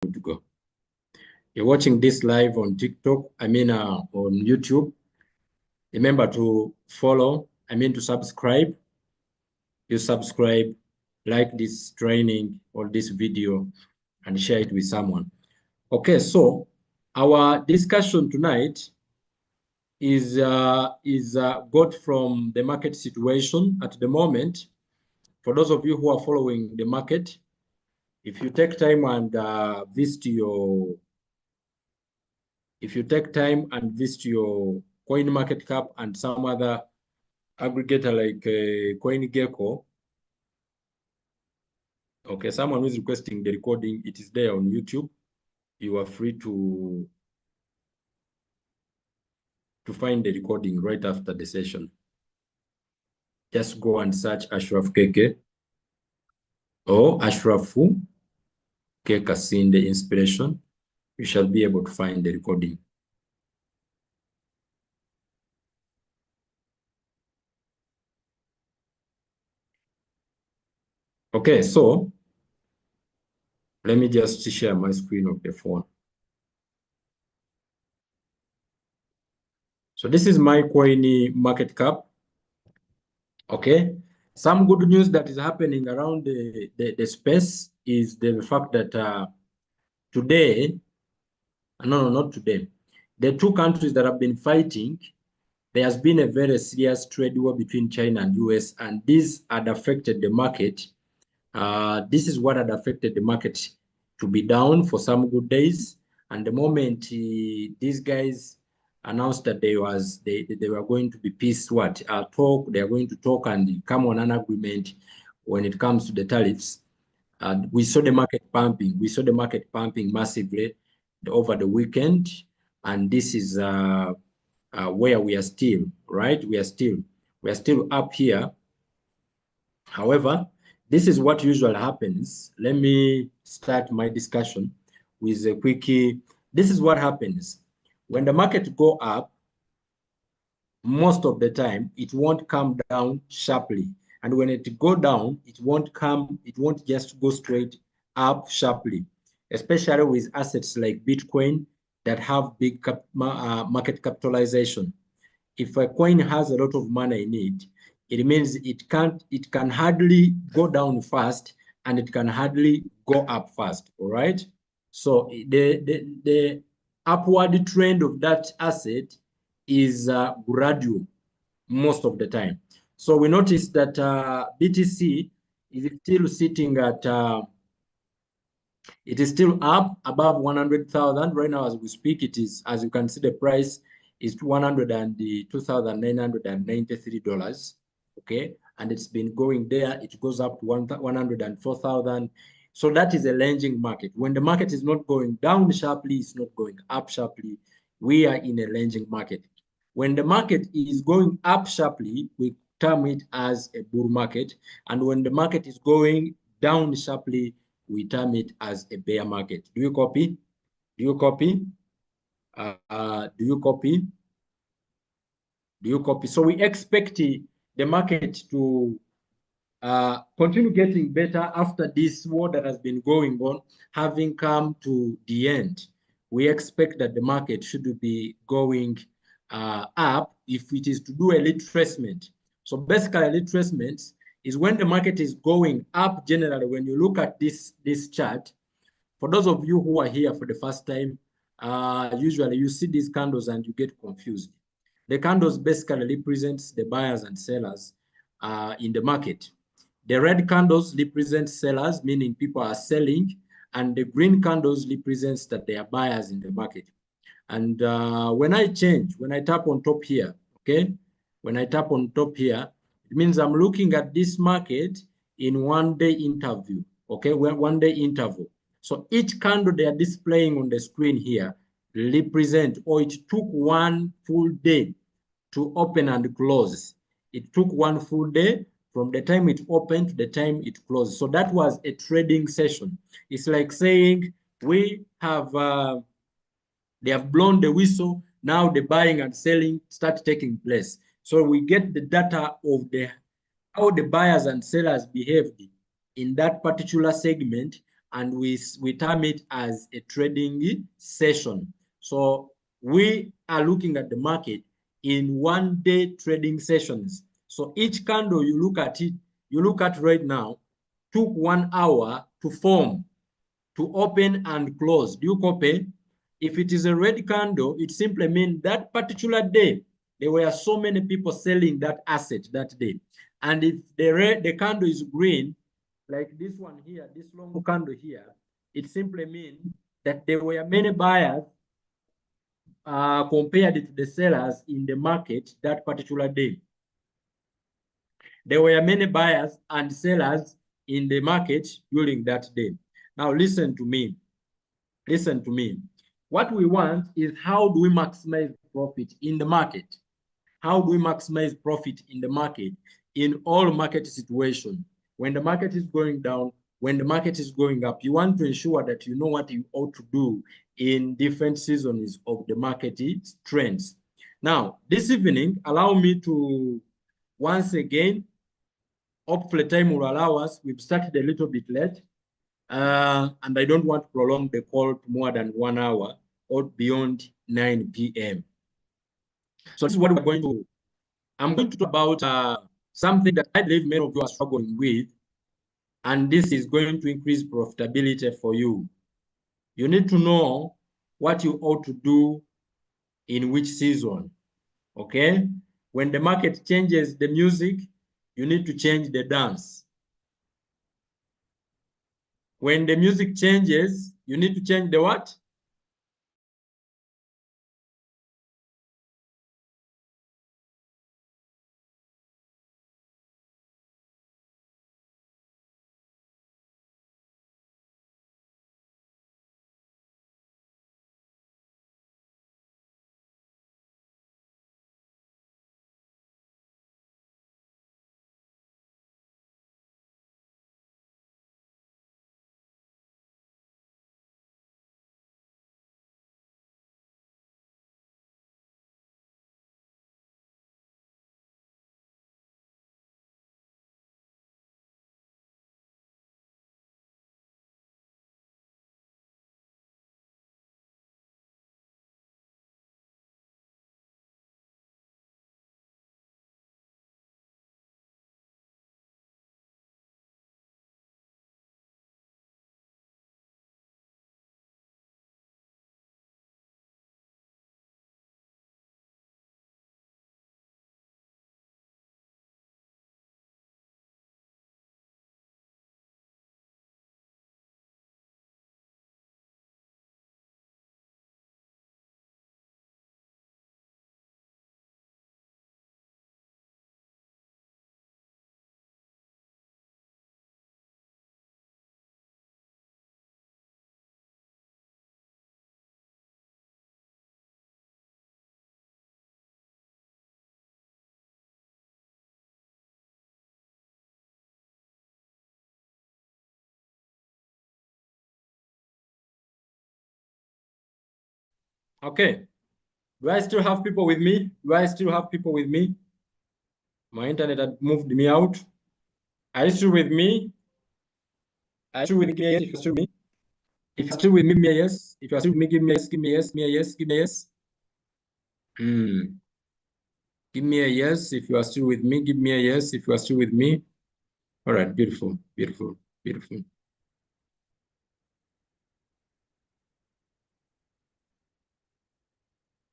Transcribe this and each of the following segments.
Good to go. You're watching this live on TikTok, on YouTube. Remember to follow, to subscribe. You subscribe, like this training or this video, and share it with someone. Okay, so our discussion tonight is got from the market situation at the moment. For those of you who are following the market, if you take time and visit your CoinMarketCap and some other aggregator like CoinGecko, okay, someone who is requesting the recording, it is there on YouTube. You are free to find the recording right after the session. Just go and search Ashraf Keke or Ashrafu Kekasinde Inspiration. You shall be able to find the recording. Okay, so let me just share my screen of the phone. So this is my CoinMarketCap. Okay, some good news that is happening around the space is the fact that today, no, not today, the two countries that have been fighting, there has been a very serious trade war between China and US, and this had affected the market. This is what had affected the market to be down for some good days. And the moment these guys announced that they were going to be talk, they are going to talk and come on an agreement when it comes to the tariffs. We saw the market pumping. We saw the market pumping massively over the weekend, and this is where we are still, right? We are still up here. However, this is what usually happens. Let me start my discussion with a quickie. This is what happens. When the market go up, most of the time, it won't come down sharply. And when it go down, it won't just go straight up sharply, especially with assets like Bitcoin that have big market capitalization. If a coin has a lot of money in it, it means it can hardly go down fast and it can hardly go up fast. All right. So the upward trend of that asset is gradual most of the time. So we notice that BTC is still sitting at it is still up above 100,000 right now as we speak. It is, as you can see, the price is $202,993. Okay, and it's been going there. It goes up to 104,000. So that is a ranging market. When the market is not going down sharply, it's not going up sharply. We are in a ranging market. When the market is going up sharply, we term it as a bull market. And when the market is going down sharply, we term it as a bear market. Do you copy? Do you copy? Do you copy? Do you copy? So we expect the market to continue getting better after this war that has been going on, having come to the end. We expect that the market should be going up if it is to do a retracement. So basically, a retracement is when the market is going up generally. When you look at this chart, for those of you who are here for the first time, usually you see these candles and you get confused. The candles basically represents the buyers and sellers in the market. The red candles represent sellers, meaning people are selling, and the green candles represents that they are buyers in the market. And when I tap on top here, okay? When I tap on top here, it means I'm looking at this market in 1 day interview, okay? 1 day interval. So each candle they are displaying on the screen here represent, or it took 1 full day to open and close. It took 1 full day from the time it opened to the time it closed. So that was a trading session. It's like saying we have, they have blown the whistle. Now the buying and selling start taking place. So we get the data of how the buyers and sellers behaved in that particular segment and we term it as a trading session. So we are looking at the market in 1 day trading sessions. So each candle you look at right now took 1 hour to form, to open and close. Do you copy? If it is a red candle, it simply means that particular day there were so many people selling that asset that day. And if the candle is green, like this one here, this long candle here, it simply means that there were many buyers compared to the sellers in the market that particular day. There were many buyers and sellers in the market during that day. Now listen to me. Listen to me. What we want is, how do we maximize profit in the market? How do we maximize profit in the market in all market situations? When the market is going down, when the market is going up, you want to ensure that you know what you ought to do in different seasons of the market trends. Now, this evening, allow me to once again, hopefully time will allow us. We've started a little bit late, and I don't want to prolong the call to more than 1 hour or beyond 9 p.m. So this is what we're going to. I'm going to talk about something that I believe many of you are struggling with, and this is going to increase profitability for you. You need to know what you ought to do in which season, okay? When the market changes the music, you need to change the dance. When the music changes, you need to change the what? Okay. Do I still have people with me? Do I still have people with me? My internet had moved me out. Are you still with me? Are you still with me? If you're still with me. If you're still with me, give me a yes. If you're still with me, give me a yes, give me a yes, give me a yes, give me a yes. Give me a yes. If you are still with me, give me a yes. If you are still with me. All right, beautiful, beautiful, beautiful.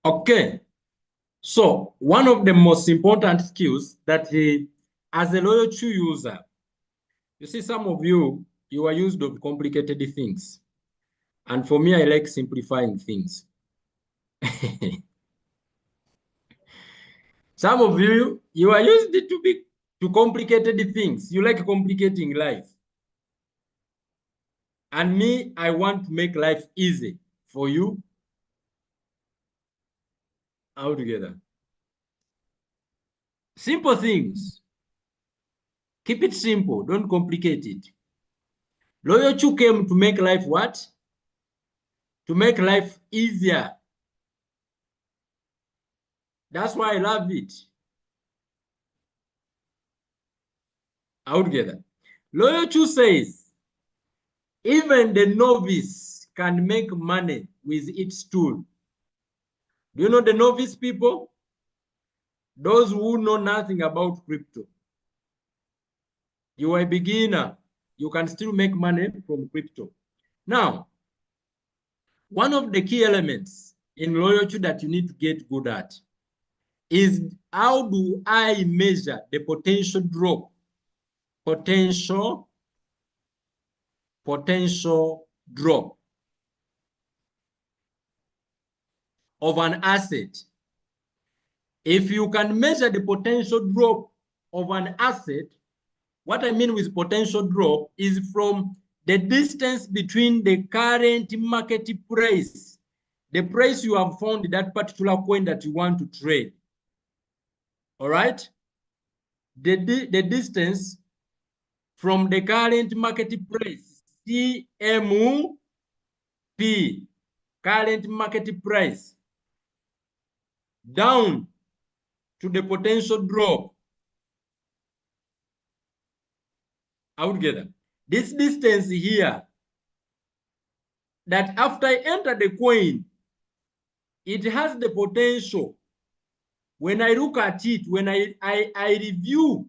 Okay. So one of the most important skills that as a loyal Chew user, you see, some of you are used to complicated things. And for me, I like simplifying things. Some of you are used to complicated things. You like complicating life. And me, I want to make life easy for you. All together. Simple things. Keep it simple. Don't complicate it. Loyal Chew came to make life what? To make life easier. That's why I love it. All together. Loyal Chew says, Even the novice can make money with its tool. Do you know the novice people? Those who know nothing about crypto. You are a beginner, you can still make money from crypto. Now, one of the key elements in loyalty that you need to get good at is how do I measure the potential drop, potential drop of an asset. If you can measure the potential drop of an asset, what I mean with potential drop is from the distance between the current market price, the price you have found that particular coin that you want to trade. All right? The distance from the current market price, CMP, current market price, down to the potential drop. Altogether, this distance here, that after I enter the coin, it has the potential. When I look at it, when I review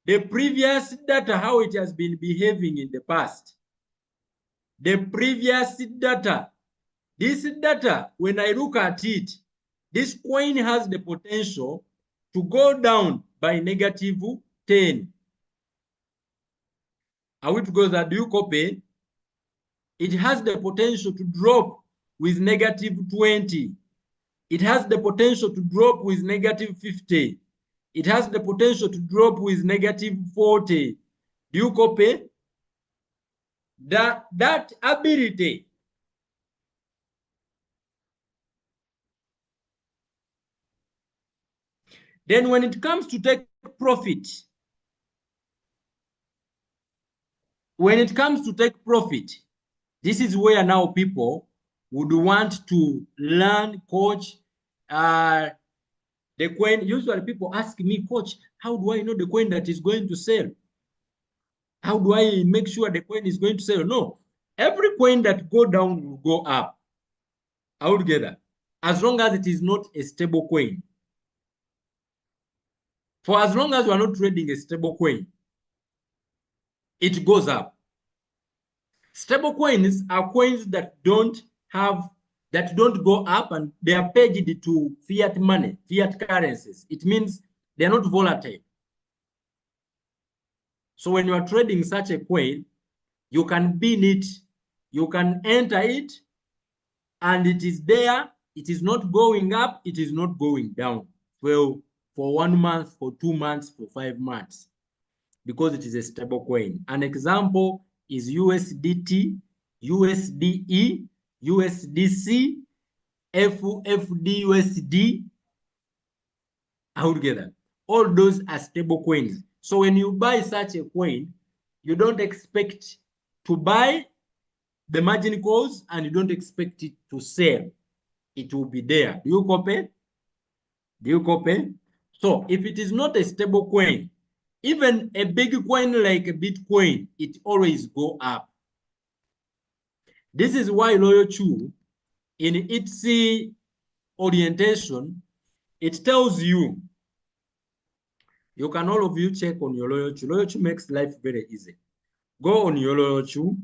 the previous data, how it has been behaving in the past, the previous data, this data, when I look at it, this coin has the potential to go down by -10. Are we together? Do you copy? It has the potential to drop with -20. It has the potential to drop with -50. It has the potential to drop with -40. Do you copy? That ability then when it comes to take profit, this is where now people would want to learn, coach, the coin. Usually people ask me, coach, how do I know the coin that is going to sell? How do I make sure the coin is going to sell? No, every coin that go down will go up altogether, as long as it is not a stable coin. For as long as you are not trading a stable coin, it goes up. Stable coins are coins that don't go up, and they are pegged to fiat money, fiat currencies. It means they're not volatile. So when you are trading such a coin, you can bin it, you can enter it, and it is there. It is not going up, it is not going down. Well, for 1 month, for 2 months, for 5 months, because it is a stable coin. An example is USDT, USDE, USDC, FUFDUSD, altogether. All those are stable coins. So when you buy such a coin, you don't expect to buy the margin calls, and you don't expect it to sell. It will be there. Do you copy? Do you copy? So if it is not a stable coin, even a big coin like a Bitcoin, it always go up. This is why Loyalty, in its orientation, it tells you, you can all of you check on your Loyalty. Loyalty makes life very easy. Go on your Loyalty,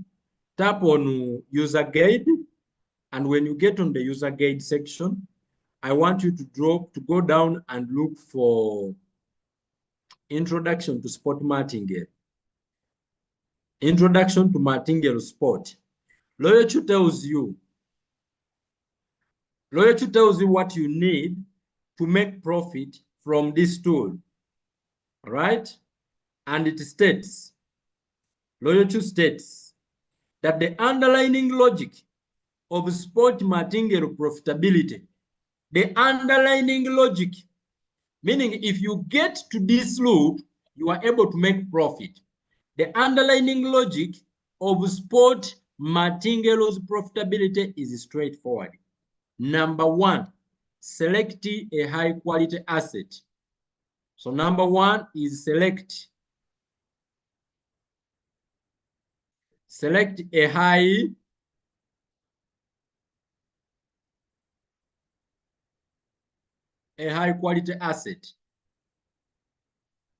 tap on user guide, and when you get on the user guide section, I want you to go down and look for Introduction to Spot Martingale. Introduction to Martingale Spot. Loyalty tells you what you need to make profit from this tool. All right? And it states, Loyalty states that the underlying logic of Spot Martingale profitability, the underlying logic, meaning if you get to this loop, you are able to make profit. The underlying logic of Spot Martingale's profitability is straightforward. Number one, select a high quality asset. So number one is select select a high quality asset.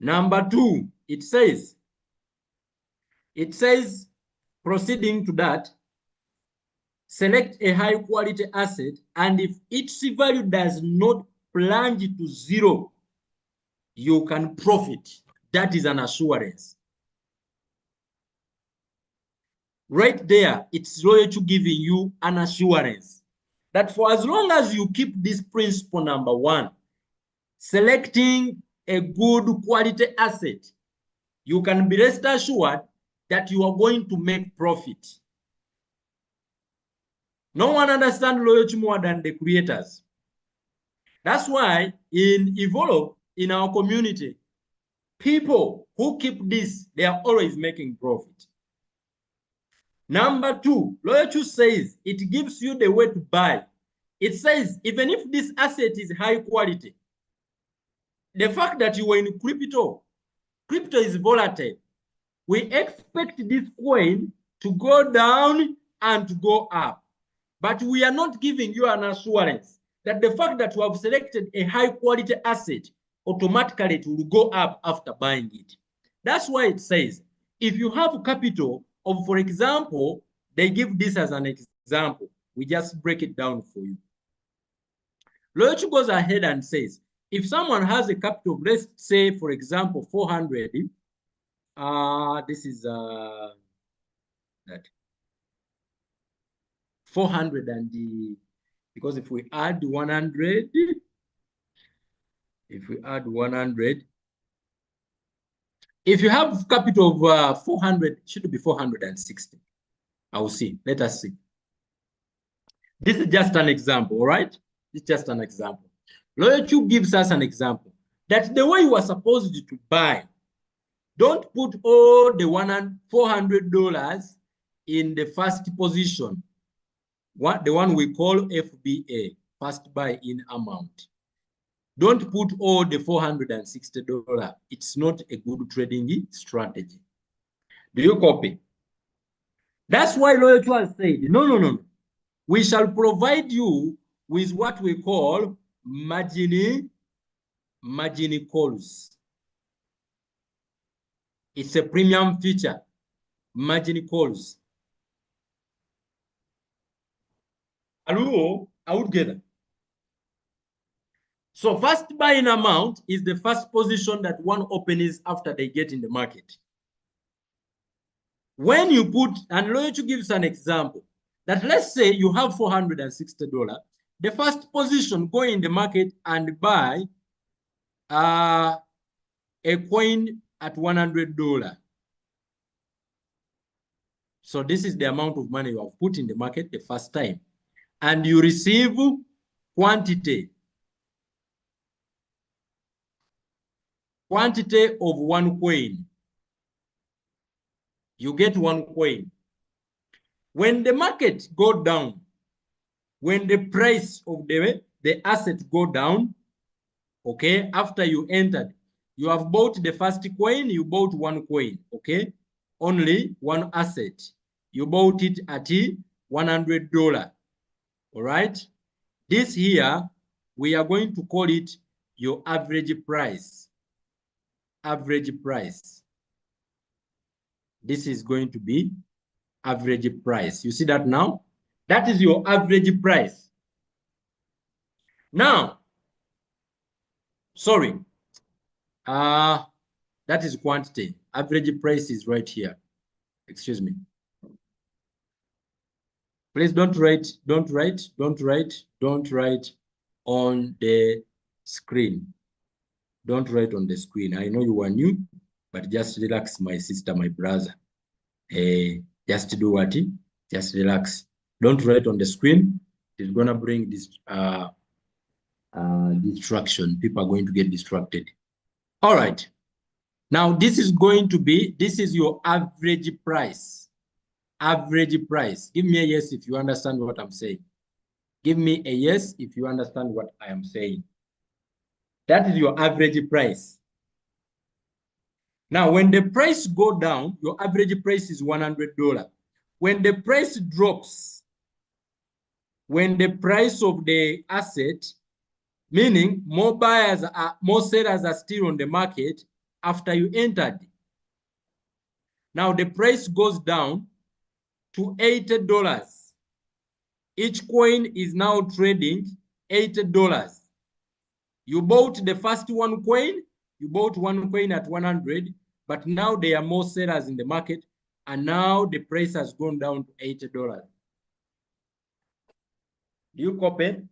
Number 2, it says, proceeding to that, select a high quality asset, and if its value does not plunge to 0, you can profit. That is an assurance. Right there, it's Loyalty giving you an assurance that for as long as you keep this principle number 1, selecting a good quality asset, you can be rest assured that you are going to make profit. No one understands loyalty more than the creators. That's why in Evolve, in our community, people who keep this, they are always making profit. Number 2, loyalty says it gives you the way to buy. It says even if this asset is high quality, the fact that you were in crypto is volatile. We expect this coin to go down and to go up. But we are not giving you an assurance that the fact that you have selected a high quality asset, automatically it will go up after buying it. That's why it says, if you have capital of, for example, they give this as an example. We just break it down for you. Loyalty goes ahead and says, if someone has a capital of, let's say, for example, 400, this is that 400, and because if we add 100, if you have capital of 400, it should be 460. I will see. Let us see. This is just an example, all right? It's just an example. Loyalty gives us an example that the way you are supposed to buy, don't put all the $400 in the first position, the one we call FBA, first buy in amount. Don't put all the $460. It's not a good trading strategy. Do you copy? That's why Loyalty has said, no. We shall provide you with what we call margin calls. It's a premium feature, margin calls. Hello, out together. So first buying amount is the first position that one opens after they get in the market. When you put, and Loyalty gives an example, that let's say you have $460, the first position, go in the market and buy a coin at $100. So this is the amount of money you have put in the market the first time. And you receive quantity of one coin. You get one coin. When the market go down, when the price of the asset go down, okay, after you entered, you have bought the first coin, you bought one coin, okay? Only one asset. You bought it at $100, all right? This here, we are going to call it your average price. Average price. This is going to be average price. You see that now? That is your average price. Now, sorry, that is quantity. Average price is right here. Excuse me. Please don't write on the screen. Don't write on the screen. I know you are new, but just relax, my sister, my brother. Just do what? Just relax. Don't write on the screen. It's gonna bring this distraction. People are going to get distracted. All right. Now this is going to be, this is your average price. Average price. Give me a yes if you understand what I'm saying. Give me a yes if you understand what I am saying. That is your average price. Now, when the price go down, your average price is $100. when the price drops, when the price of the asset, meaning more sellers are still on the market after you entered. Now the price goes down to $80. Each coin is now trading $80. You bought the first one coin, you bought one coin at 100, but now there are more sellers in the market, and now the price has gone down to $80. Do you copy?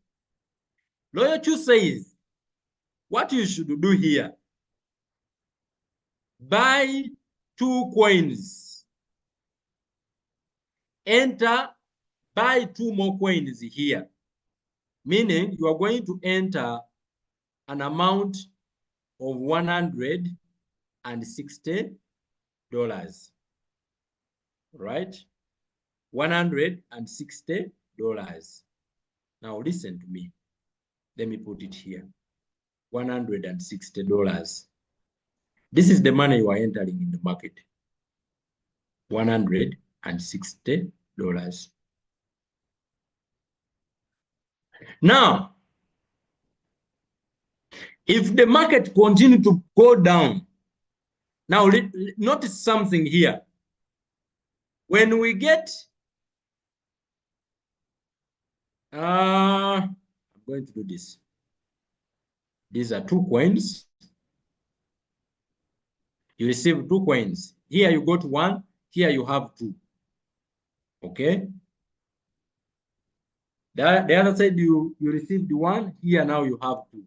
Lawyer Chu says, what you should do here, buy 2 coins, enter, buy 2 more coins here, meaning you are going to enter an amount of $160, right? $160. Now listen to me. Let me put it here. $160. This is the money you are entering in the market. $160. Now, if the market continue to go down, now notice something here. When we get, I'm going to do this. These are 2 coins. You receive 2 coins. Here you got 1, here you have 2. Okay? The other side you received 1, here now you have 2.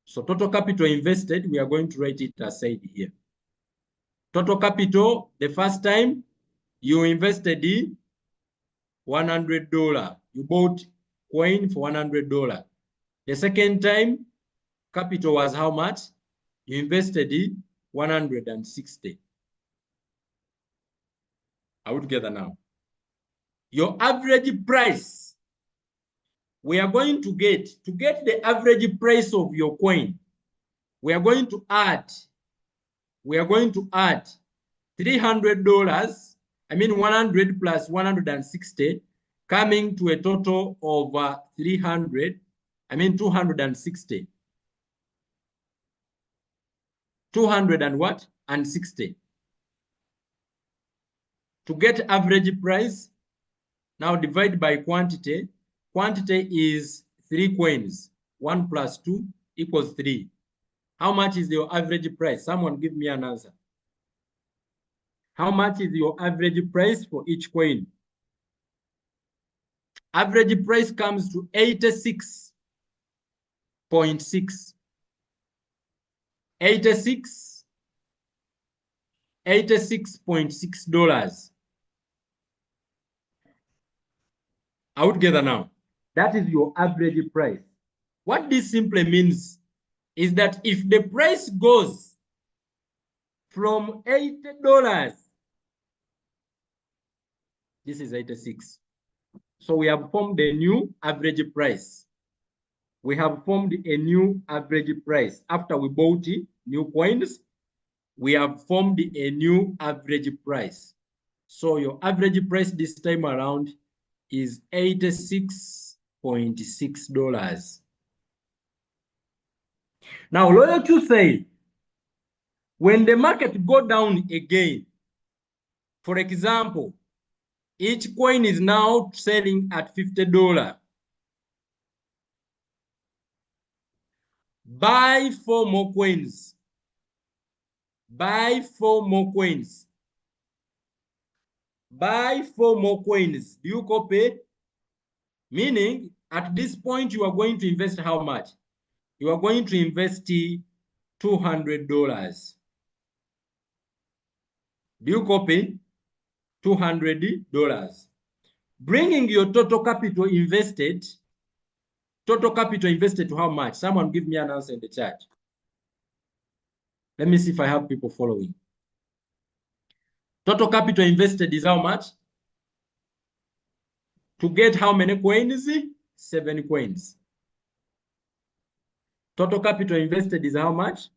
So total capital invested, we are going to write it aside here. Total capital, the first time you invested in $100. You bought coin for $100. The second time, capital was how much? You invested in 160. Are we together now? Your average price, we are going to get the average price of your coin, we are going to add $300, I mean 100 plus 160, coming to a total of 260. 200 and what? And 60. To get average price, now divide by quantity. Quantity is 3 coins. 1 plus 2 equals 3. How much is your average price? Someone give me an answer. How much is your average price for each coin? Average price comes to 86.6. 86.6 Out together now. That is your average price. What this simply means is that if the price goes from $80, this is 86. So we have formed a new average price. We have formed a new average price. After we bought new coins, we have formed a new average price. So your average price this time around is $86.6. Now, Lawyer Chu say, when the market go down again, for example, each coin is now selling at $50. Buy 4 more coins. Buy 4 more coins. Buy 4 more coins. Do you copy? Meaning, at this point, you are going to invest how much? You are going to invest $200. Do you copy? $200. Bringing your total capital invested to how much? Someone give me an answer in the chat. Let me see if I have people following. Total capital invested is how much? To get how many coins? 7 coins. Total capital invested is how much?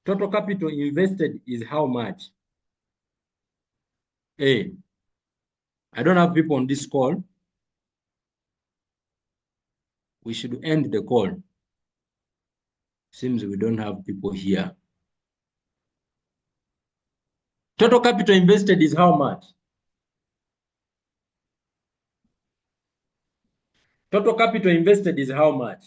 Total capital invested is how much? Hey, I don't have people on this call. We should end the call. Seems we don't have people here. Total capital invested is how much? Total capital invested is how much?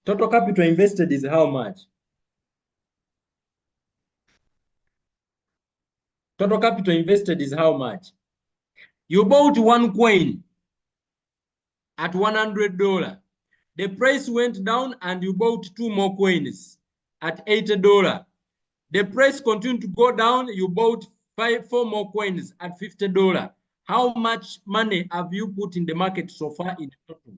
Total capital invested is how much? Total capital invested is how much? You bought one coin at $100. The price went down and you bought two more coins at $80. The price continued to go down. You bought four more coins at $50. How much money have you put in the market so far in total?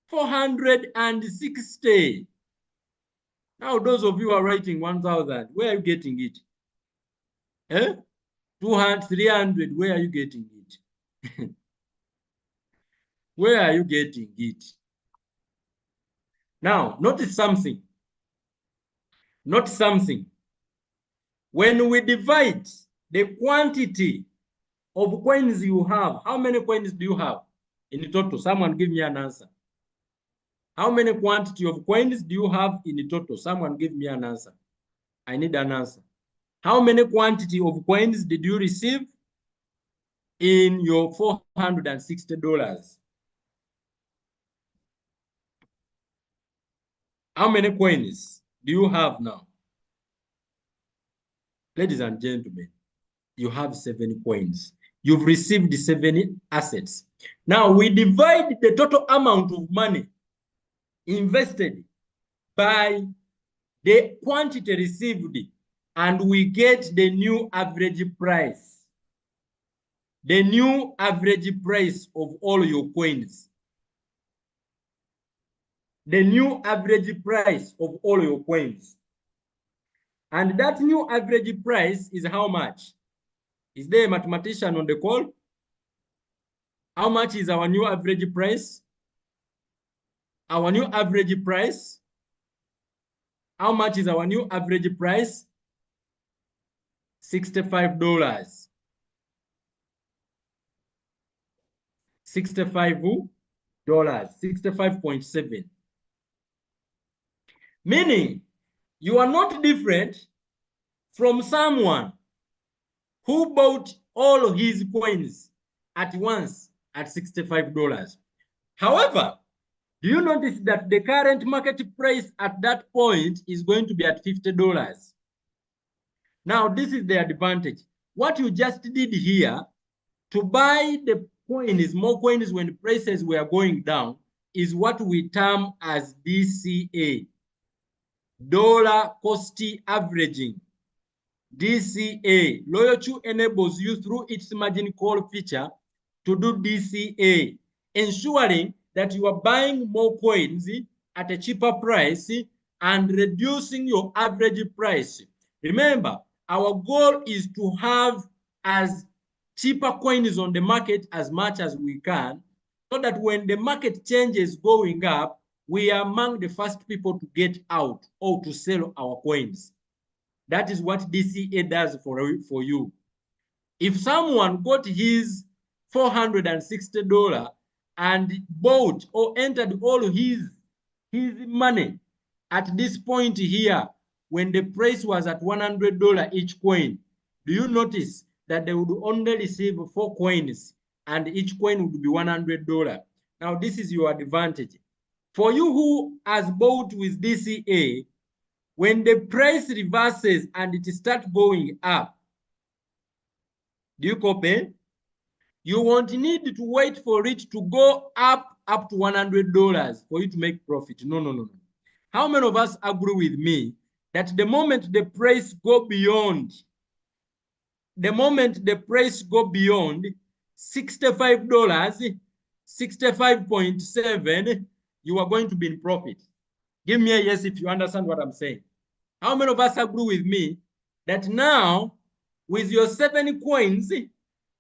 460. Now, those of you who are writing 1,000, where are you getting it? Eh? 200, 300, where are you getting it? Where are you getting it? Now, notice something. Notice something. When we divide the quantity of coins you have, how many coins do you have in total? Someone give me an answer. How many quantity of coins do you have in total? Someone give me an answer. I need an answer. How many quantity of coins did you receive in your $460? How many coins do you have now? Ladies and gentlemen, you have 7 coins. You've received 7 assets. Now we divide the total amount of money invested by the quantity received, and we get the new average price. The new average price of all your coins. The new average price of all your coins. And that new average price is how much? Is there a mathematician on the call? How much is our new average price? Our new average price? How much is our new average price? $65. $65, 65.7. Meaning, you are not different from someone who bought all his coins at once at $65. However, do you notice that the current market price at that point is going to be at $50? Now, this is the advantage. What you just did here to buy the coins, more coins when prices were going down, is what we term as DCA, dollar cost averaging. DCA, Loyalty enables you through its margin call feature to do DCA, ensuring that you are buying more coins at a cheaper price and reducing your average price. Remember, our goal is to have as cheaper coins on the market as much as we can, so that when the market changes going up, we are among the first people to get out or to sell our coins. That is what DCA does for you. If someone got his $460 and bought or entered all his money at this point here, when the price was at $100 each coin, do you notice that they would only receive 4 coins and each coin would be $100? Now, this is your advantage. For you who has bought with DCA, when the price reverses and it starts going up, do you copy? You won't need to wait for it to go up to $100 for you to make profit. No. How many of us agree with me that the moment the price go beyond, $65, 65.7, you are going to be in profit. Give me a yes if you understand what I'm saying. How many of us agree with me that now, with your 7 coins,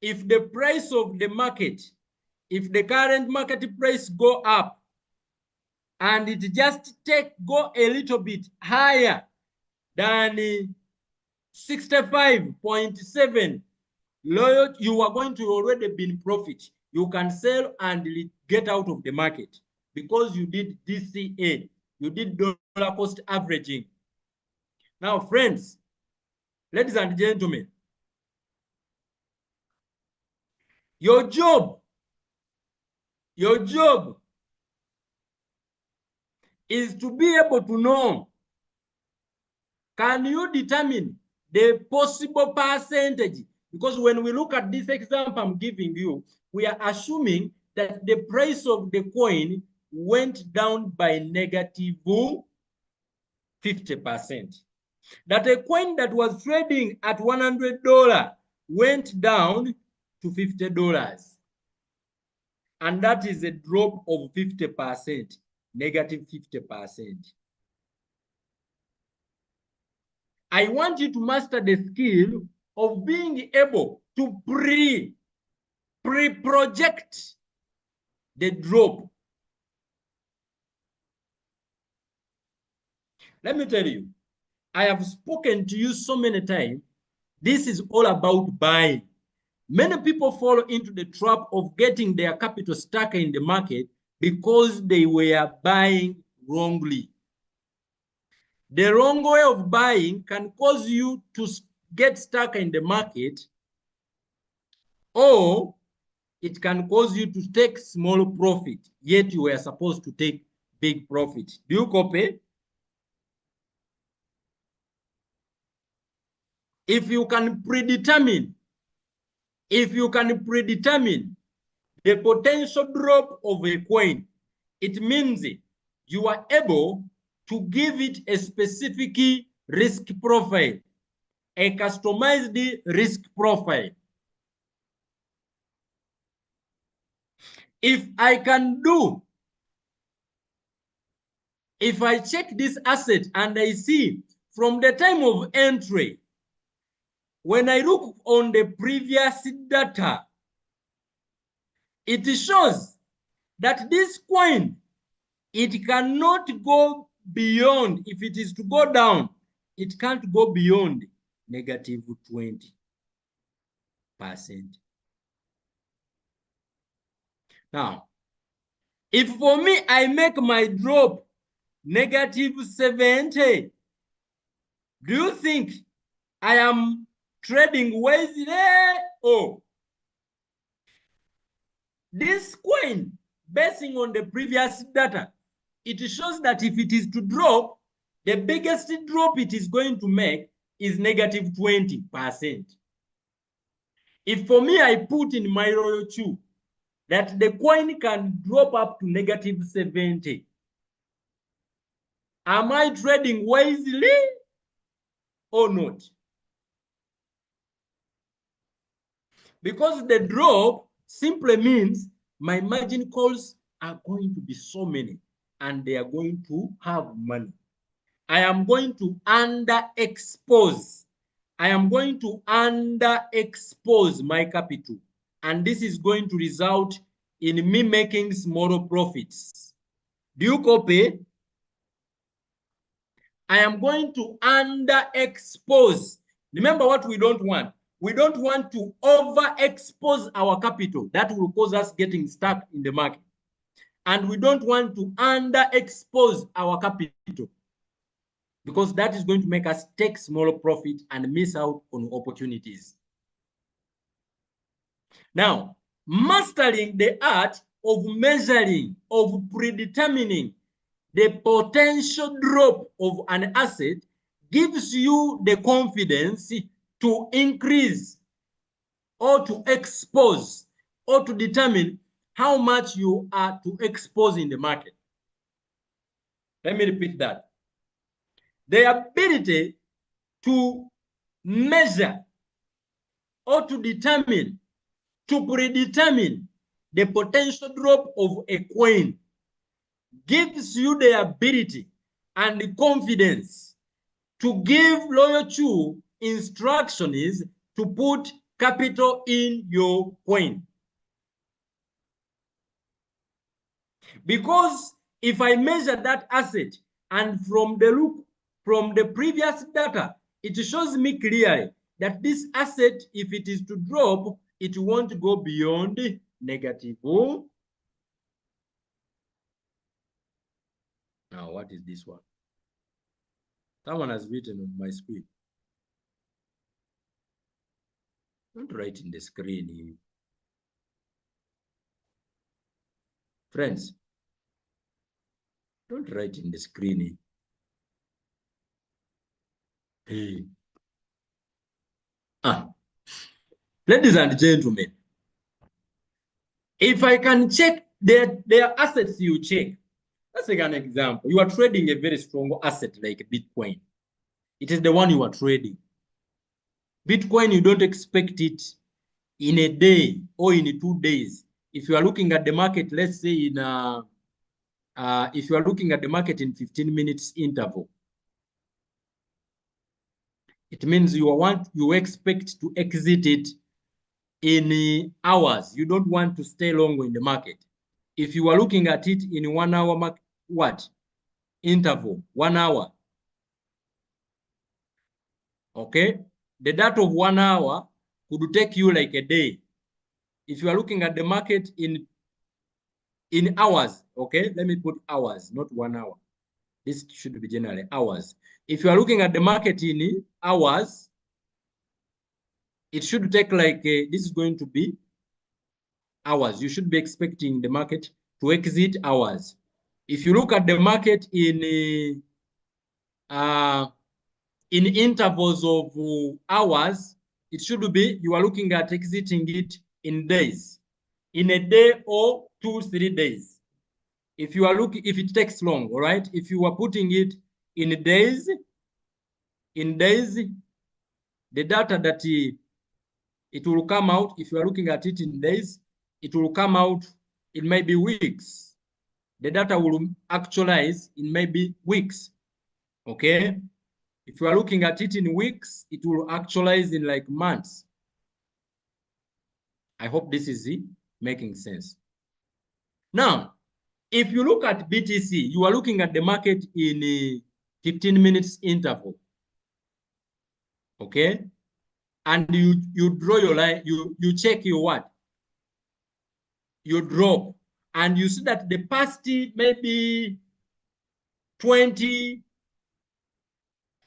if the price of the market, if the current market price go up and it just go a little bit higher than 65.7, loyal, you are going to already be in profit. You can sell and get out of the market because you did DCA, you did dollar cost averaging. Now, friends, ladies and gentlemen, your job is to be able to know, can you determine the possible percentage? Because when we look at this example I'm giving you, we are assuming that the price of the coin went down by negative 50%. That a coin that was trading at $100 went down to $50. And that is a drop of 50%, negative 50%. I want you to master the skill of being able to pre-project the drop. Let me tell you, I have spoken to you so many times. This is all about buying. Many people fall into the trap of getting their capital stuck in the market because they were buying wrongly. The wrong way of buying can cause you to get stuck in the market, or it can cause you to take small profit, yet you were supposed to take big profit. Do you copy? If you can predetermine the potential drop of a coin, it means you are able to give it a specific risk profile, a customized risk profile. If I check this asset and I see from the time of entry, when I look on the previous data, it shows that this coin, it cannot go beyond, if it is to go down, it can't go beyond negative 20%. Now, if for me, I make my drop negative 70, do you think I am trading wisely? Oh, this coin, basing on the previous data, it shows that if it is to drop, the biggest drop it is going to make is negative 20%. If for me, I put in my Royal Chew that the coin can drop up to negative 70, am I trading wisely or not? Because the drop simply means my margin calls are going to be so many and they are going to have money. I am going to underexpose. I am going to underexpose my capital. And this is going to result in me making smaller profits. Do you copy? I am going to underexpose. Remember what we don't want. We don't want to overexpose our capital. That will cause us getting stuck in the market. And we don't want to underexpose our capital, because that is going to make us take smaller profit and miss out on opportunities. Now, mastering the art of measuring, of predetermining the potential drop of an asset gives you the confidence to increase or to expose or to determine how much you are to expose in the market. Let me repeat that. The ability to measure or to determine, to predetermine the potential drop of a coin gives you the ability and the confidence to give Royal Chew instructions to put capital in your coin. Because if I measure that asset and from the previous data, it shows me clearly that this asset, if it is to drop, it won't go beyond negative. Now, what is this one? Someone has written on my screen. Don't write in the screen. Friends, don't write in the screen. Hey. Ladies and gentlemen, if I can check their assets, you check. Let's take an example. You are trading a very strong asset like Bitcoin. It is the one you are trading. Bitcoin, you don't expect it in a day or in 2 days. If you are looking at the market, let's say if you are looking at the market in 15 minutes interval, it means you expect to exit it in hours. You don't want to stay long in the market. If you are looking at it in 1 hour interval, 1 hour, okay, the data of 1 hour could take you like a day. If you are looking at the market in hours, okay, let me put hours, not 1 hour. This should be generally hours. If you are looking at the market in hours, it should take like this is going to be hours. You should be expecting the market to exit hours. If you look at the market in intervals of hours, it should be you are looking at exiting it in days, in a day or 2-3 days. If you are looking, if it takes long, all right. If you are putting it in days, the data that it will come out. If you are looking at it in days, it will come out in maybe weeks. The data will actualize in maybe weeks. Okay. If you are looking at it in weeks, it will actualize in like months. I hope this is making sense. Now, if you look at BTC, you are looking at the market in a 15 minutes interval. Okay. And you draw your line, you check your what? Your drop. And you see that the past maybe 20,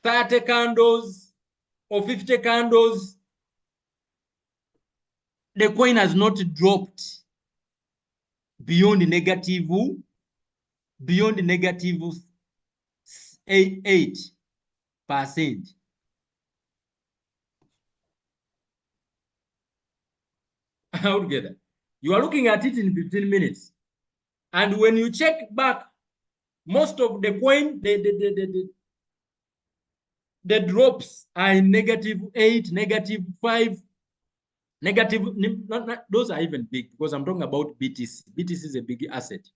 30 candles or 50 candles, the coin has not dropped beyond negative 8%. Altogether, you are looking at it in 15 minutes. And when you check back, most of the coin, the drops are in -8, -5, negative. Those are even big because I'm talking about BTC. BTC is a big asset.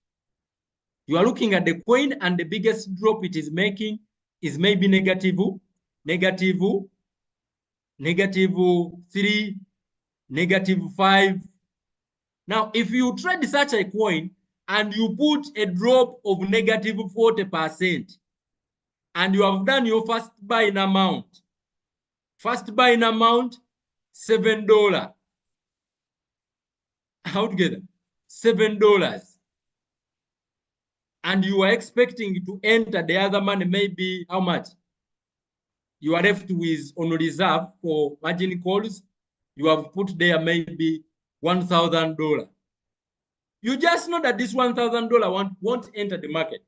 You are looking at the coin and the biggest drop it is making is maybe -3, -5. Now, if you trade such a coin and you put a drop of -40% and you have done your first buying amount, $7. Altogether, $7. And you are expecting to enter the other money, maybe how much? You are left with on reserve for margin calls. You have put there maybe $1,000. You just know that this $1,000 won't enter the market.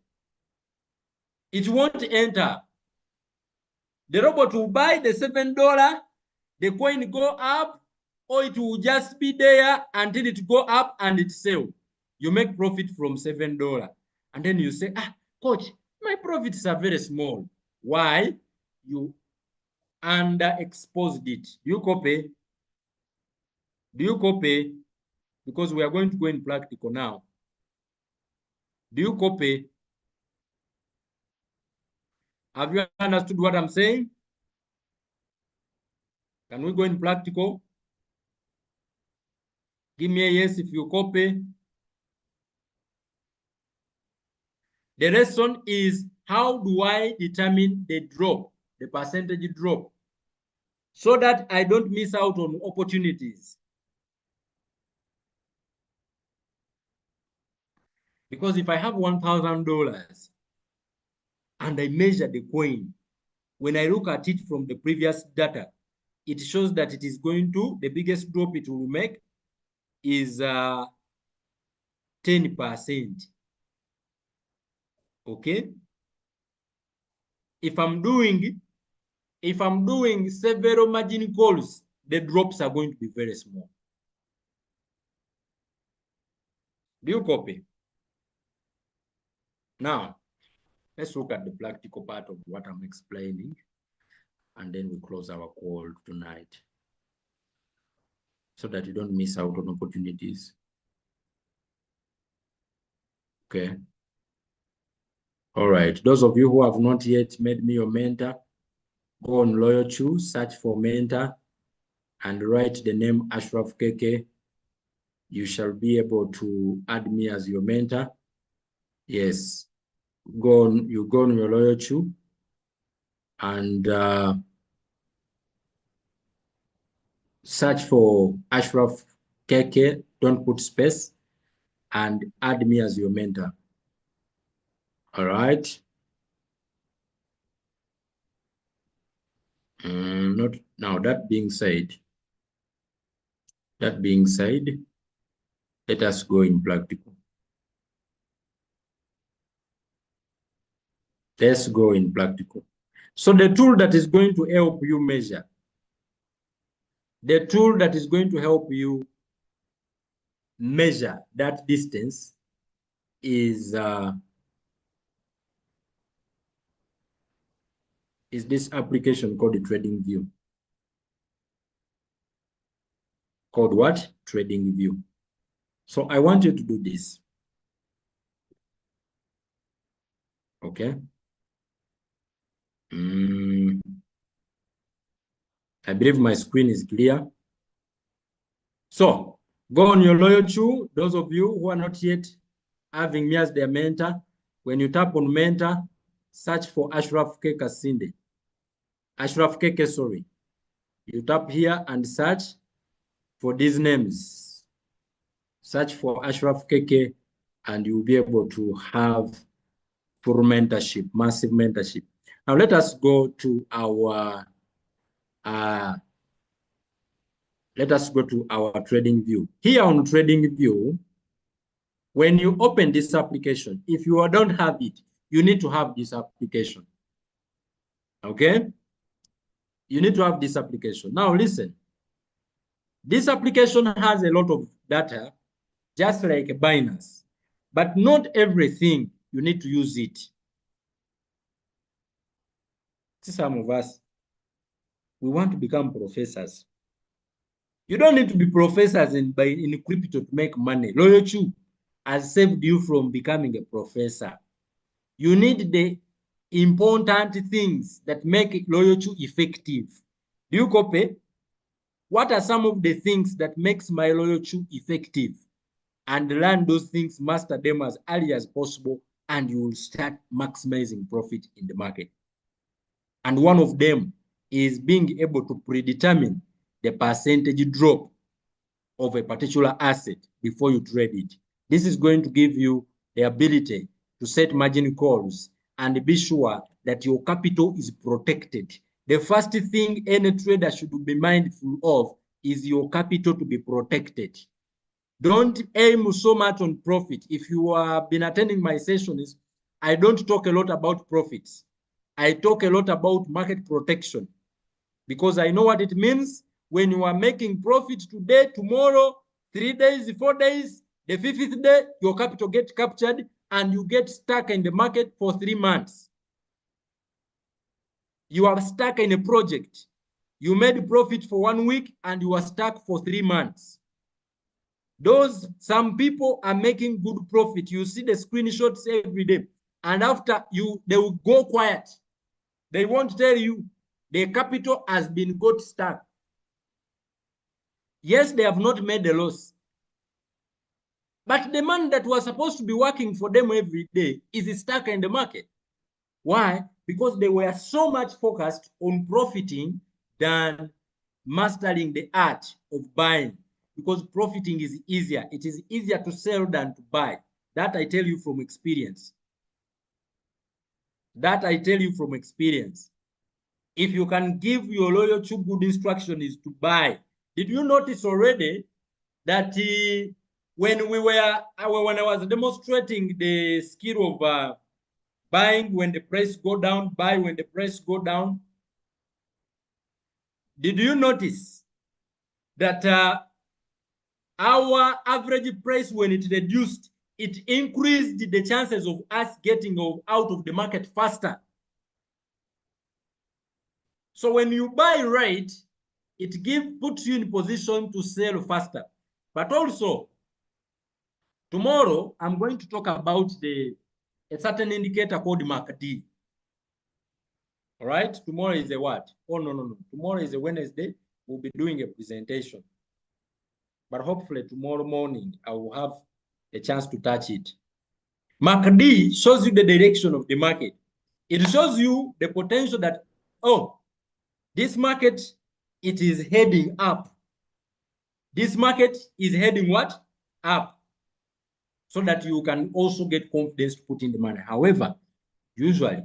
It won't enter. The robot will buy the $7, the coin go up, or it will just be there until it go up and it sell. You make profit from $7. And then you say, coach, my profits are very small. Why? You underexposed it. Do you copy? Do you copy? Because we are going to go in practical now. Do you copy? Have you understood what I'm saying? Can we go in practical? Give me a yes if you copy. The lesson is, how do I determine the drop, the percentage drop, so that I don't miss out on opportunities? Because if I have $1,000 and I measure the coin, when I look at it from the previous data, it shows that it is going to, the biggest drop it will make is 10%. Okay. If I'm doing several margin calls, the drops are going to be very small. Do you copy? Now, let's look at the practical part of what I'm explaining, and then we close our call tonight so that you don't miss out on opportunities. Okay. All right. Those of you who have not yet made me your mentor, go on LoyalChoose, search for mentor, and write the name Ashraf KK. You shall be able to add me as your mentor. Yes. You go on your LoyalChoose and search for Ashraf KK. Don't put space, and add me as your mentor. All right. Not now. That being said, let us go in practical. Let's go in practical. So the tool that is going to help you measure, the tool that is going to help you measure that distance is this application called the TradingView. Called what? TradingView. So I want you to do this. Okay. I believe my screen is clear. So go on your LoyalChoose. Those of you who are not yet having me as their mentor, when you tap on mentor, search for Ashraf K. Kasinde. Ashraf KK, sorry. You tap here and search for these names. Search for Ashraf KK, and you'll be able to have full mentorship, massive mentorship. Now let us go to our TradingView. Here on TradingView, when you open this application, if you don't have it, you need to have this application. Okay? You need to have this application. Now listen. This application has a lot of data, just like Binance, but not everything you need to use it. See, some of us, we want to become professors. You don't need to be professors in crypto to make money. LoyalChoose has saved you from becoming a professor. You need the important things that make LoyalChoose effective. Do you copy? What are some of the things that makes my LoyalChoose effective? And learn those things, master them as early as possible, and you will start maximizing profit in the market. And one of them is being able to predetermine the percentage drop of a particular asset before you trade it. This is going to give you the ability to set margin calls and be sure that your capital is protected. The first thing any trader should be mindful of is your capital to be protected. Don't aim so much on profit. If you have been attending my sessions, I don't talk a lot about profits. I talk a lot about market protection, because I know what it means when you are making profit today, tomorrow, 3 days, 4 days, the 5th day, your capital gets captured and you get stuck in the market for 3 months. You are stuck in a project. You made profit for 1 week and you are stuck for 3 months. Some people are making good profit. You see the screenshots every day. And after they will go quiet. They won't tell you their capital has been got stuck. Yes, they have not made a loss, But the money that was supposed to be working for them every day is stuck in the market. Why? Because they were so much focused on profiting than mastering the art of buying. Because profiting is easier. It is easier to sell than to buy. That I tell you from experience. That I tell you from experience. If you can give your loyal to good instruction is to buy. Did you notice already that when I was demonstrating the skill of buying when the price go down, buy when the price go down, did you notice that our average price, when it reduced, it increased the chances of us getting out of the market faster? So when you buy right, it puts you in position to sell faster. But also, tomorrow I'm going to talk about a certain indicator called MACD. All right, tomorrow is a what? Oh, no. Tomorrow is a Wednesday. We'll be doing a presentation. But hopefully tomorrow morning, I will have a chance to touch it. MACD shows you the direction of the market. It shows you the potential that, oh, this market, it is heading up. This market is heading what? Up. So that you can also get confidence to put in the money. However, usually,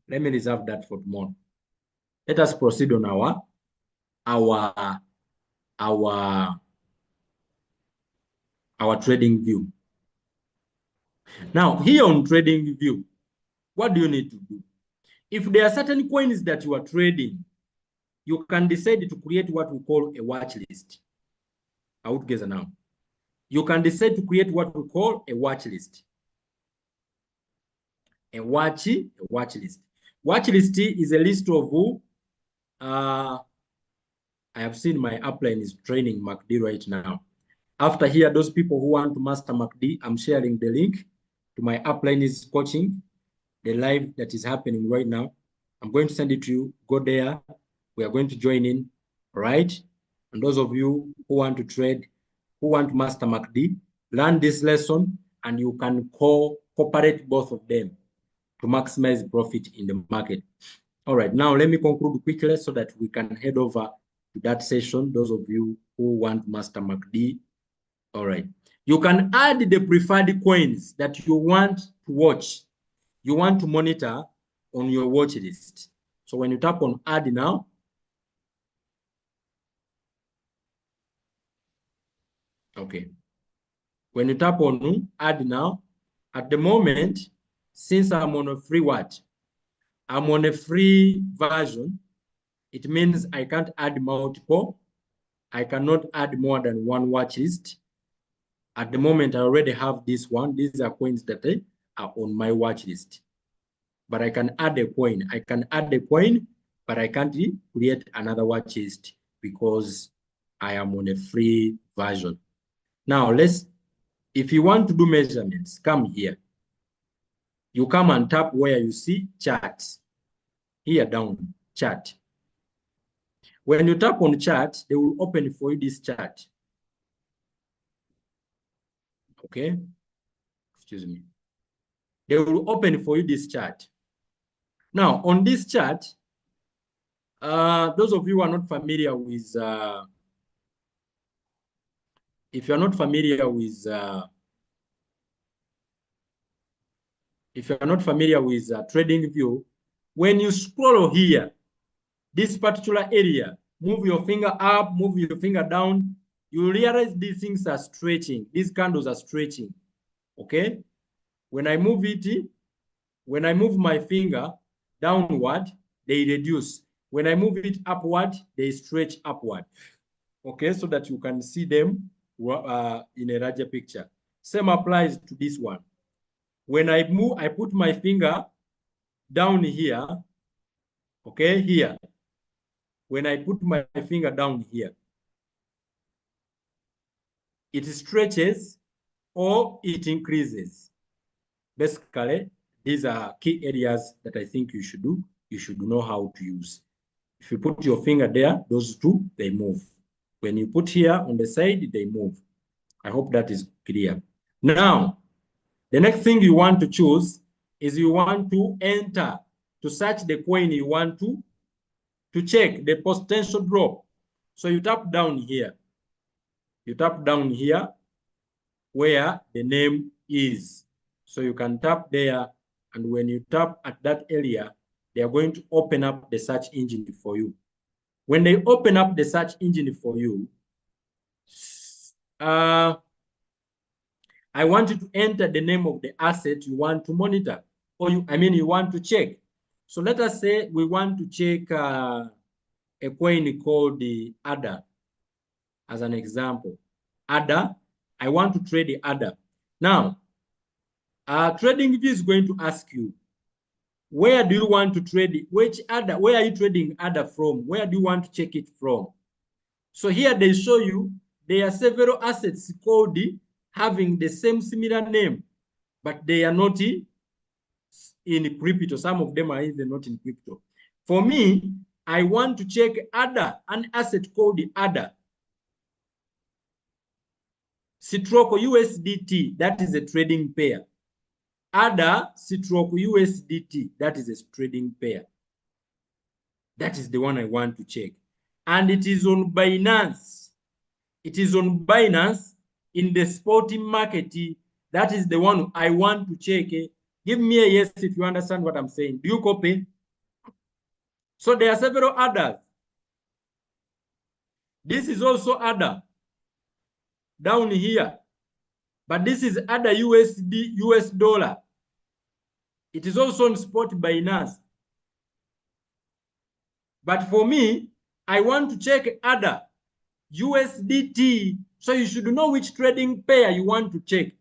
let me reserve that for tomorrow. Let us proceed on our trading view. Now, here on trading view, what do you need to do? If there are certain coins that you are trading, you can decide to create what we call a watch list. I would guess now. You can decide to create what we call a watch list. A watch list. Watch list is a list of I have seen my upline is training MACD right now. After here, those people who want to master MACD, I'm sharing the link to my upline is coaching, the live that is happening right now. I'm going to send it to you. Go there. We are going to join in, all right? And those of you who want to trade, who want to master MACD, learn this lesson, and you can cooperate both of them to maximize profit in the market. All right, now let me conclude quickly so that we can head over to that session, those of you who want master MACD. All right, you can add the preferred coins that you want to watch, you want to monitor on your watch list. So when you tap on add now, okay. When you tap on add now, at the moment, since I'm on a free what? I'm on a free version. It means I can't add multiple. I cannot add more than one watch list. At the moment, I already have this one. These are coins that are on my watch list. But I can add a coin. I can add a coin, but I can't create another watch list because I am on a free version. Now, if you want to do measurements, come here. You come and tap where you see charts. Here down, chart. When you tap on chart, they will open for you this chart. Okay? Excuse me. They will open for you this chart. Now, on this chart, those of you who are not familiar with, if you're not familiar with TradingView, when you scroll here, this particular area, move your finger up, move your finger down, you realize these things are stretching. These candles are stretching. Okay? When I move it, when I move my finger downward, they reduce. When I move it upward, they stretch upward. Okay, so that you can see them in a larger picture. Same applies to this one. When I move, I put my finger down here, okay, here. When I put my finger down here, it stretches or it increases. Basically, these are key areas that I think you should do. You should know how to use. If you put your finger there, those two, they move. When you put here on the side, they move. I hope that is clear. Now, the next thing you want to choose is you want to enter to search the coin you want to check the potential drop. So you tap down here. You tap down here where the name is. So you can tap there, and when you tap at that area, they are going to open up the search engine for you. When they open up the search engine for you, I want you to enter the name of the asset you want to monitor, or you want to check. So let us say we want to check a coin called the ADA, as an example. ADA, I want to trade the ADA. Now, TradingView is going to ask you, where do you want to trade it? Which ADA? Where are you trading ADA from? Where do you want to check it from? So here they show you there are several assets called having the same similar name, but they are not in crypto. Some of them are even not in crypto. For me, I want to check ADA, an asset called the ADA. Stroke USDT, that is a trading pair. ADA stroke USDT, that is a trading pair. That is the one I want to check. And it is on Binance. It is on Binance in the spotting market. That is the one I want to check. Give me a yes if you understand what I'm saying. Do you copy? So there are several others. This is also ADA down here. But this is ADA USD, US dollar. It is also on spot Binance. But for me, I want to check ADA USDT. So you should know which trading pair you want to check.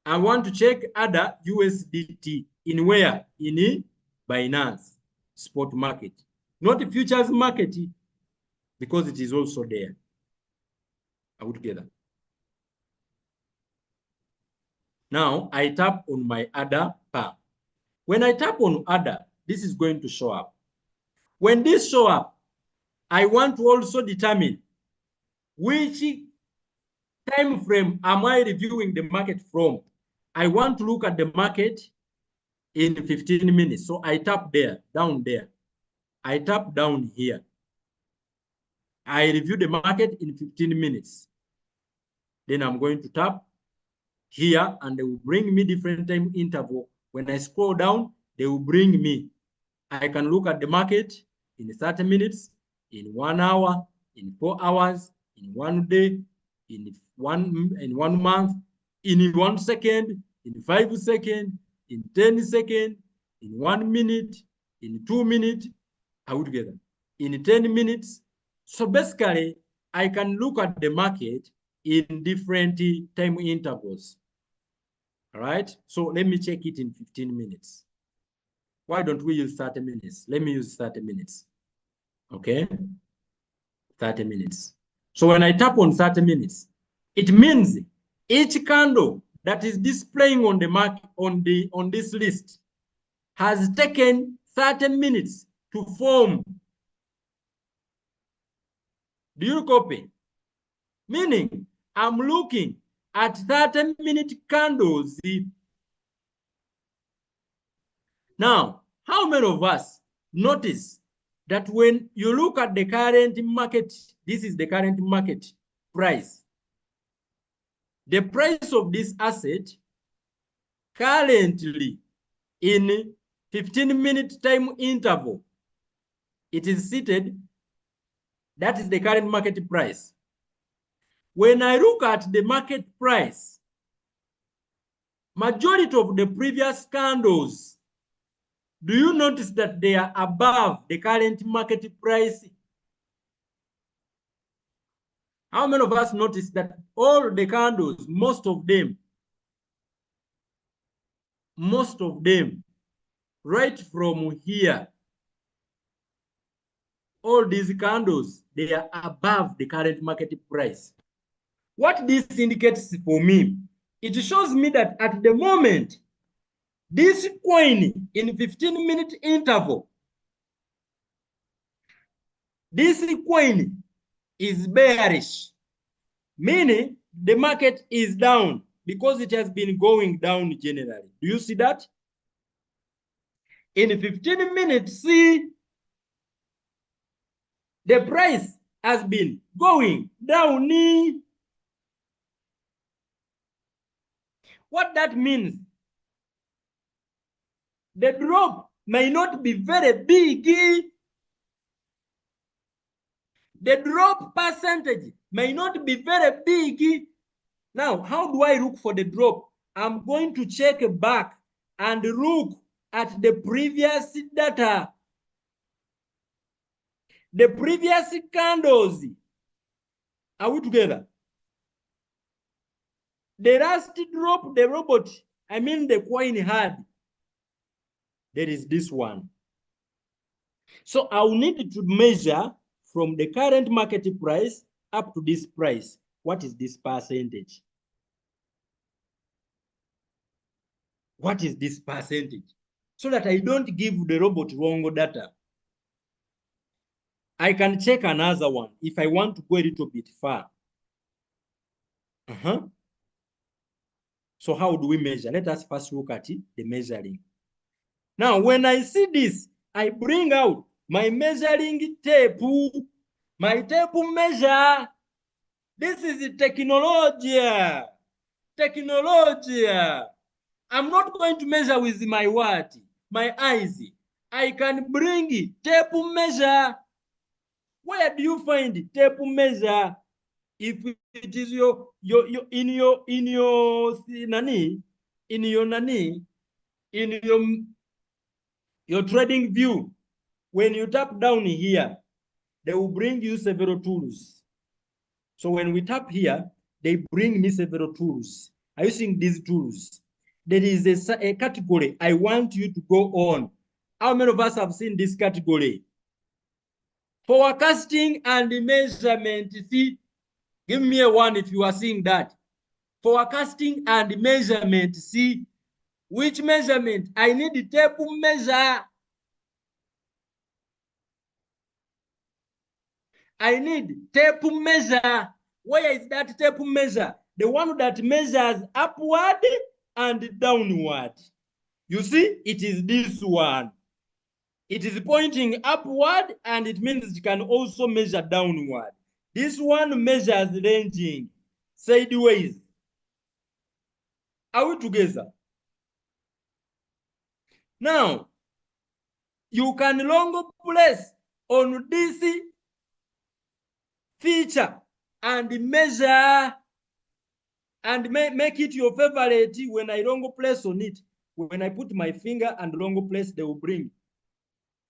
I want to check ADA USDT in where? In Binance spot market, not the futures market, because it is also there. Are we together? Now I tap on my ADA pair. When I tap on ADA, this is going to show up. When this show up, I want to also determine which time frame am I reviewing the market from. I want to look at the market in 15 minutes. So I tap there, down there. I tap down here. I review the market in 15 minutes. Then I'm going to tap here, and they will bring me different time interval. When I scroll down, they will bring me. I can look at the market in 30 minutes, in 1 hour, in 4 hours, in 1 day, in one month, in 1 second, in 5 seconds, in 10 seconds, in 1 minute, in 2 minutes, all together, in 10 minutes. So basically, I can look at the market in different time intervals. All right, so let me check it in 15 minutes. Why don't we use 30 minutes? Let me use 30 minutes. Okay, 30 minutes. So when I tap on 30 minutes, it means each candle that is displaying on the market on this list has taken 30 minutes to form. Do you copy? Meaning, I'm looking at 30-minute candles. Now, how many of us notice that when you look at the current market, this is the current market price. The price of this asset currently in 15-minute time interval, it is seated. That is the current market price. When I look at the market price, majority of the previous candles, do you notice that they are above the current market price? How many of us notice that all the candles, most of them, right from here, all these candles, they are above the current market price? What this indicates for me, it shows me that at the moment, this coin in 15-minute interval, this coin is bearish, meaning the market is down because it has been going down generally. Do you see that? In 15 minutes, see, the price has been going down. What that means, the drop may not be very big. The drop percentage may not be very big. Now, how do I look for the drop? I'm going to check back and look at the previous data. The previous candles. Are we together? The last drop the robot, I mean the coin had, there is this one. So I'll need to measure from the current market price up to this price. What is this percentage? What is this percentage? So that I don't give the robot wrong data. I can check another one if I want to go a little bit far. So how do we measure? Let us first look at the measuring. Now, when I see this, I bring out my measuring tape, my tape measure. This is the technology. Technology. I'm not going to measure with my what? My eyes. I can bring tape measure. Where do you find tape measure? If it is in your trading view, when you tap down here, they will bring you several tools. So when we tap here, they bring me several tools. Are you seeing these tools? There is a category I want you to go on. How many of us have seen this category? Forecasting and measurement. See, give me a one if you are seeing that. Forecasting and measurement. See, which measurement? I need the tape measure. I need tape measure. Where is that tape measure? The one that measures upward and downward. You see, it is this one. It is pointing upward and it means it can also measure downward. This one measures ranging sideways. Are we together? Now, you can long press on this feature and measure and make it your favorite. When I long press on it, when I put my finger and long press, they will bring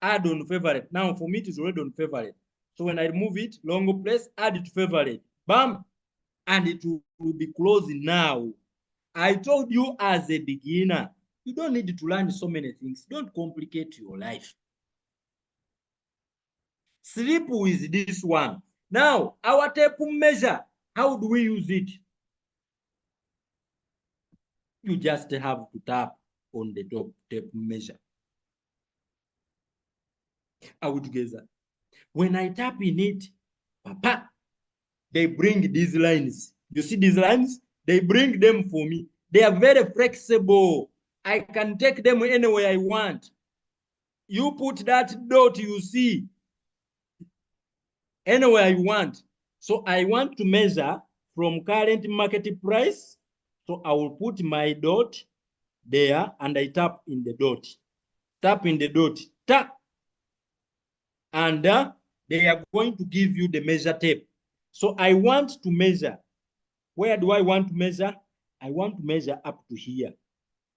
add on favorite. Now for me it is already on favorite. So when I remove it, long press, add it to favorite. Bam! And it will be closed now. I told you as a beginner, you don't need to learn so many things. Don't complicate your life. Sleep with this one. Now, our tape measure, how do we use it? You just have to tap on the top tape measure. Are we together? When I tap in it, papa, they bring these lines. You see these lines? They bring them for me. They are very flexible. I can take them anywhere I want. You put that dot, you see, anywhere I want. So I want to measure from current market price. So I will put my dot there and I tap in the dot. Tap in the dot. Tap. And they are going to give you the measure tape. So I want to measure. Where do I want to measure? I want to measure up to here.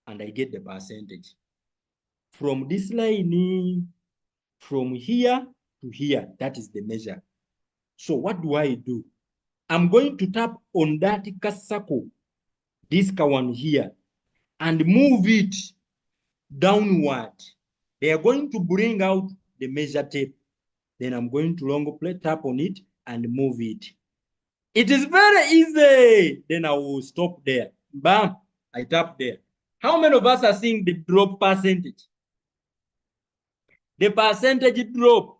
And I get the percentage. From this line, from here to here, that is the measure. So what do I do? I'm going to tap on that circle, this one here, and move it downward. They are going to bring out the measure tape. Then I'm going to long play, tap on it, and move it. It is very easy. Then I will stop there. Bam, I tap there. How many of us are seeing the drop percentage? The percentage drop.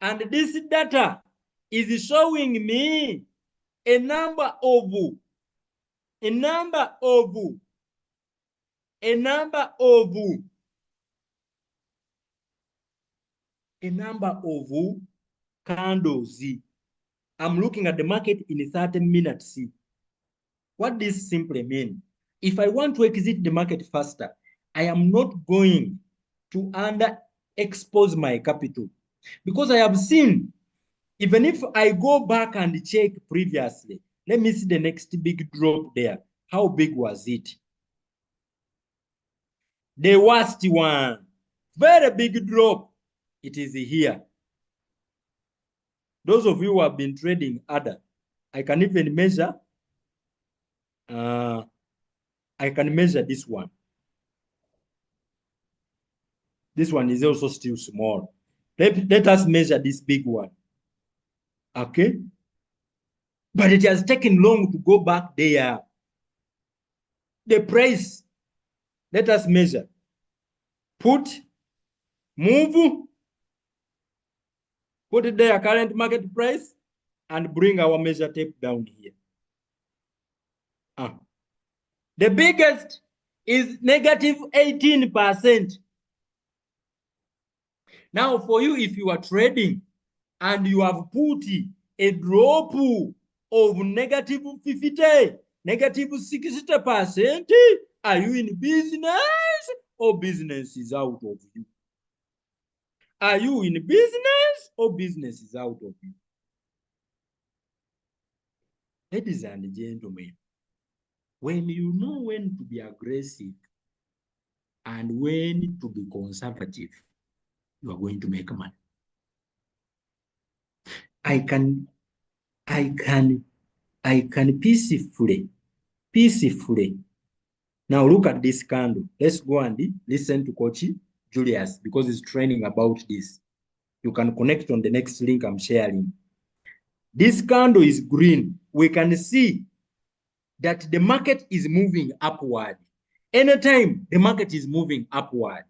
And this data is showing me a number of candles. I'm looking at the market in 30 minutes. What this simply mean? If I want to exit the market faster, I am not going to underexpose my capital, because I have seen, even if I go back and check previously, let me see the next big drop there. How big was it? The worst one, very big drop. It is here. Those of you who have been trading other, I can even measure. I can measure this one. This one is also still small. Let us measure this big one. Okay? But it has taken long to go back there. The price, let us measure. Put, move, put their current market price, and bring our measure tape down here. The biggest is negative 18%. Now, for you, if you are trading and you have put a drop of negative 50, negative 60%, are you in business or business is out of you? Are you in business or business is out of you? Ladies and gentlemen, when you know when to be aggressive and when to be conservative, you are going to make money. I can peacefully. Now look at this candle. Let's go and listen to Coach Julius, because he's training about this. You can connect on the next link I'm sharing. This candle is green. We can see that the market is moving upward. Anytime the market is moving upward.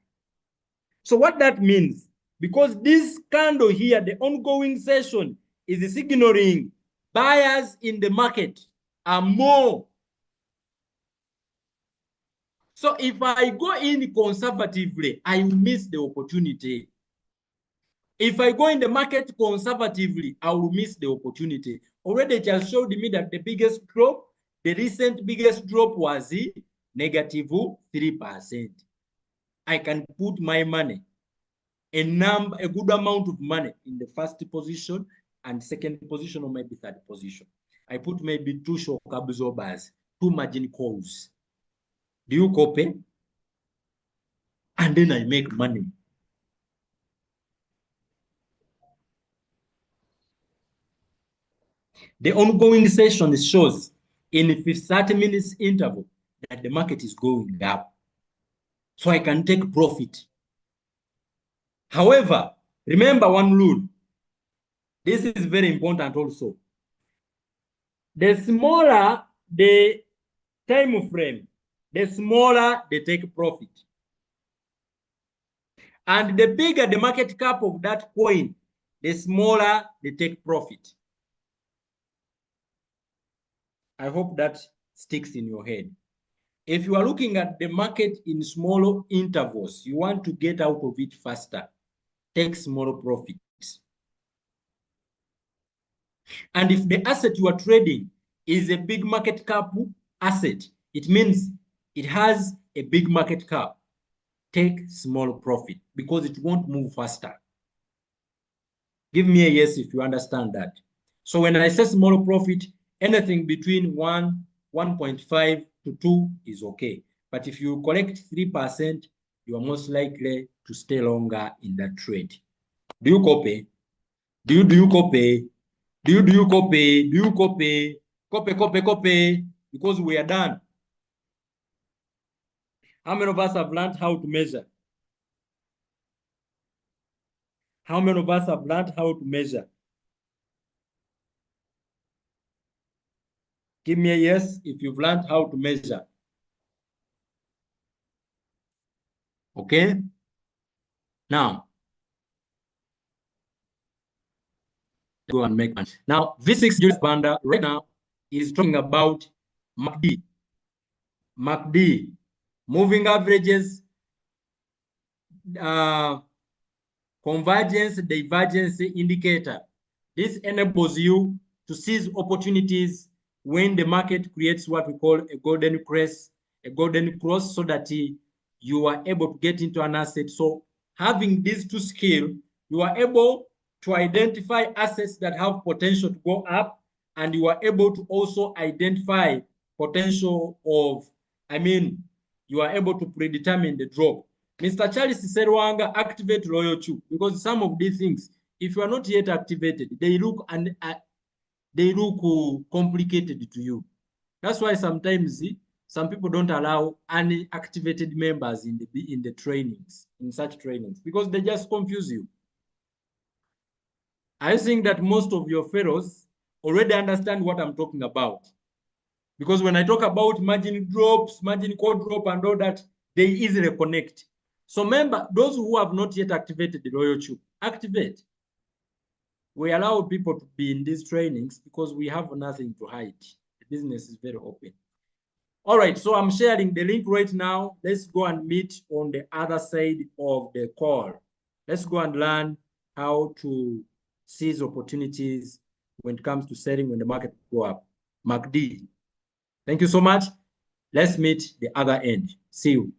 So what that means, because this candle here, the ongoing session is signaling buyers in the market are more. So if I go in conservatively, I will miss the opportunity. If I go in the market conservatively, I will miss the opportunity. Already it has showed me that the biggest drop, the recent biggest drop was negative 3%. I can put my money, a good amount of money in the first position and second position or maybe third position. I put maybe 2 shock absorbers, 2 margin calls. Do you copy? And then I make money. The ongoing session shows in a 30 minutes interval that the market is going up. So I can take profit. However, remember one rule. This is very important also. The smaller the time frame, the smaller they take profit. And the bigger the market cap of that coin, the smaller they take profit. I hope that sticks in your head. If you are looking at the market in smaller intervals, you want to get out of it faster, take smaller profits. And if the asset you are trading is a big market cap asset, it means it has a big market cap. Take small profit because it won't move faster. Give me a yes if you understand that. So when I say small profit, anything between 1.5 to 2 is okay. But if you collect 3%, you are most likely to stay longer in that trade. Do you copy? Do you copy? Do you copy? Do you copy? Copy. Because we are done. How many of us have learned how to measure? How many of us have learned how to measure? Give me a yes if you've learned how to measure. Okay? Now, Go and make money. Now, V6 Julius Banda right now is talking about MACD. MACD, moving averages, convergence, divergence indicator. This enables you to seize opportunities when the market creates what we call a golden cross, so that you are able to get into an asset. So having these two skills, you are able to identify assets that have potential to go up, and you are able to also identify potential of, you are able to predetermine the drop. Mr. Charles Serwanga, activate Royal Chu, because some of these things, if you are not yet activated, they look complicated to you. That's why sometimes some people don't allow unactivated members in the trainings, in such trainings, because they just confuse you. I think that most of your fellows already understand what I'm talking about. Because when I talk about margin drops, margin call drop, and all that, they easily connect. So remember, those who have not yet activated the Royal Tube, activate. We allow people to be in these trainings because we have nothing to hide. The business is very open. All right, so I'm sharing the link right now. Let's go and meet on the other side of the call. Let's go and learn how to seize opportunities when it comes to selling when the market go up. MACD. Thank you so much. Let's meet the other end. See you.